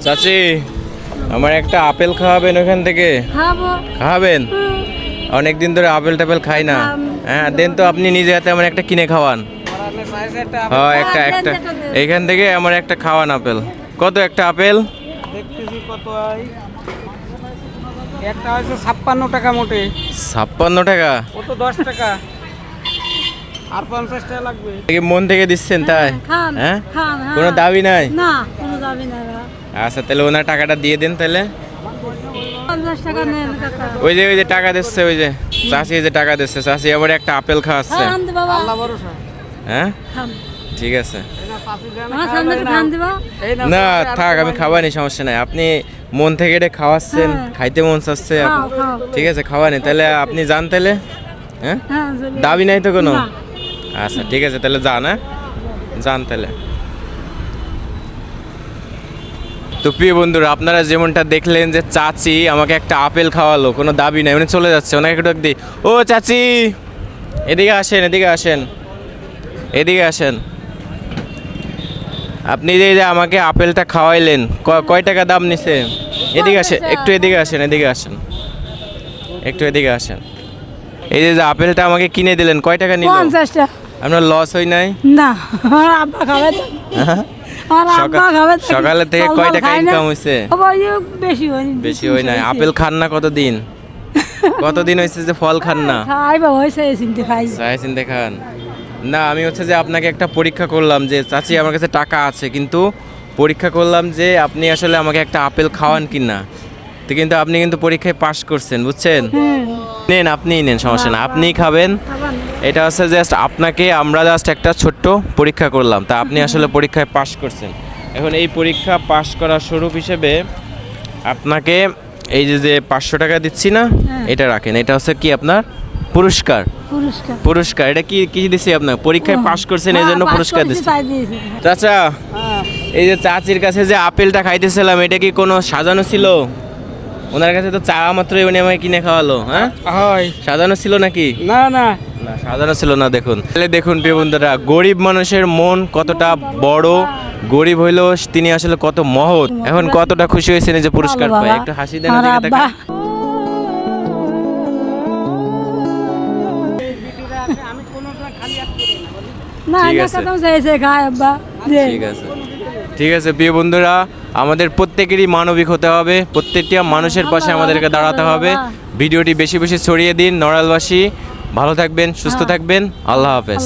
চাচি আমার একটা আপেল খাওয়াবেন ওখান থেকে? খাওয়াবেন? অনেকদিন ধরে আপেল টাপেল খাই না। হ্যাঁ দেন তো, আপনি নিজে হাতে আমার একটা কিনে খাওয়ান। হ্যাঁ একটা একটা এইখান থেকে আমার একটা খাওয়ান আপেল। কত একটা আপেল? দেখতেছি কত হয়। একটা হচ্ছে 56 টাকা মোটে। 56 টাকা? ও তো 10 টাকা। আর 50 টাকা লাগবে। মন থেকে দিচ্ছেন তাই? হ্যাঁ কোনো দাবি নাই? না কোনো দাবি নাই। আচ্ছা তাহলে ওনার টাকাটা দিয়ে দেন তাহলে। 50 টাকা নেন কাকা। ওই যে টাকা দিচ্ছে, ওই যে চাচি যে টাকা দিচ্ছে, চাচি আবার একটা আপেল খাওয়াচ্ছে। আল্লাহ ভরসা। হ্যাঁ ঠিক আছে। না না থাক, আমি খাওয়ানি, সমস্যা নাই। আপনি মন থেকে এটা খাওয়াচ্ছেন, খাইতে মন চাচ্ছে। ঠিক আছে খাওয়ানি, তাহলে আপনি যান তাহলে। হ্যাঁ দাবি নাই তো কোনো? আচ্ছা ঠিক আছে তাহলে যান। হ্যাঁ যান তাহলে। তো প্রিয় বন্ধুরা, আপনারা যেমনটা দেখলেন যে চাচি আমাকে একটা আপেল খাওয়ালো, কোনো দাবি নাই, উনি চলে যাচ্ছে। ওনাকে একটু দিই। ও চাচি এদিকে আসেন, এদিকে আসেন, এদিকে আসেন। আপনি যে আমাকে আপেলটা খাওয়াইলেন, কয় টাকা দাম নিছে? এদিকে আসেন, একটু এদিকে আসেন, এদিকে আসেন, একটু এদিকে আসেন। এই যে আপেলটা আমাকে কিনে দিলেন, কয় টাকা নিল? 50 টাকা। আপনার লস হয় নাই? না আমার আব্বা খাবে তো। আমার আব্বা খাবে তো। সকালে থেকে কয় টাকা ইনকাম হইছে? বেশি হয়নি। বেশি হয় নাই। আপেল খান না কতদিন? কতদিন হয়েছে যে ফল খান না? খাই বাবা, হয়েছে চিনতে খাই। চাই চিনতে খান না। আমি হচ্ছে যে আপনাকে একটা পরীক্ষা করলাম যে চাচি আমার কাছে টাকা আছে, কিন্তু পরীক্ষা করলাম যে আপনি আসলে আমাকে একটা আপেল খাওয়ান কিনা। তো কিন্তু আপনি কিন্তু পরীক্ষায় পাশ করছেন, বুঝছেন? নেন, আপনিই নেন, সমস্যা না, আপনিই খাবেন। এটা হচ্ছে জাস্ট আপনাকে আমরা জাস্ট একটা ছোট্ট পরীক্ষা করলাম, তা আপনি আসলে পরীক্ষায় পাশ করছেন। এখন এই পরীক্ষা পাশ করার স্বরূপ হিসেবে আপনাকে এই যে 500 টাকা দিচ্ছি না, এটা রাখেন। এটা হচ্ছে কি আপনার পুরস্কার। পুরস্কার এটা কি দিছি আপনার? পরীক্ষায় পাশ করছেন এই জন্য পুরস্কার দিচ্ছি। চাচা এই যে চাচির কাছে যে আপেলটা খাইতেছিলাম, এটা কি কোনো সাজানো ছিল? ওনার কাছে তো চা মাত্রই উনি আমাকে কিনে খাওয়ালো। হ্যাঁ হয় সাজানো ছিল নাকি? না না না সাজানো ছিল না। দেখুন তাহলে দেখুন প্রিয় বন্ধুরা, গরিব মানুষের মন কতটা বড়, গরিব হইলেও তিনি আসলে কত মহৎ। এখন কতটা খুশি হয়েছেন এই যে পুরস্কার পায়। একটু হাসি দেন। আমি কোনো খালি হাত করি না। না ঠিক না আছে। কত চাইছে খায় আব্বা। ঠিক আছে ঠিক আছে প্রিয় বন্ধুরা, আমাদের প্রত্যেকেরই মানবিক হতে হবে, প্রত্যেকটা মানুষের পাশে আমাদেরকে দাঁড়াতে হবে। ভিডিওটি বেশি বেশি ছড়িয়ে দিন। নড়াইলবাসী ভালো থাকবেন, সুস্থ থাকবেন। আল্লাহ হাফেজ।